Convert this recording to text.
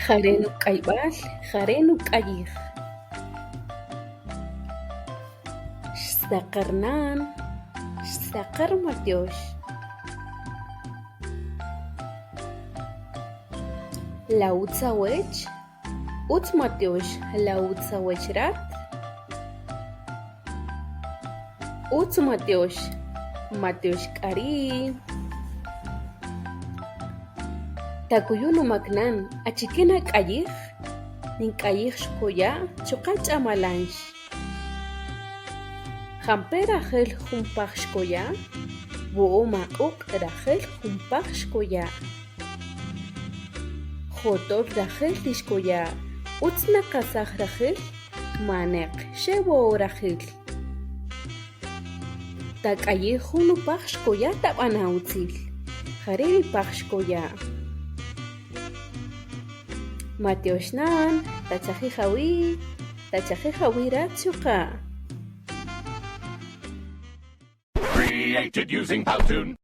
Jarenu kaibal, jarenu kayig. Sakarnan, sakar Matiosh. Lautza wech, utz Matiosh, lautza wechrat. Utz Matiosh, Matiosh kari. Takuyunu maknan, achikena kayig, nin kayig shkoya, chokach amalanch. Hamper rachel jumpach shkoya, buo mauk rachel jumpach shkoya. Jotov rachel tishkoya, utzna kasach rachel, manek shebo rachel. Takayig junupach shkoya tabanautzil, jareri pach shkoya. Matioshnan, tachaji jawi ratsuka. Created using Powtoon.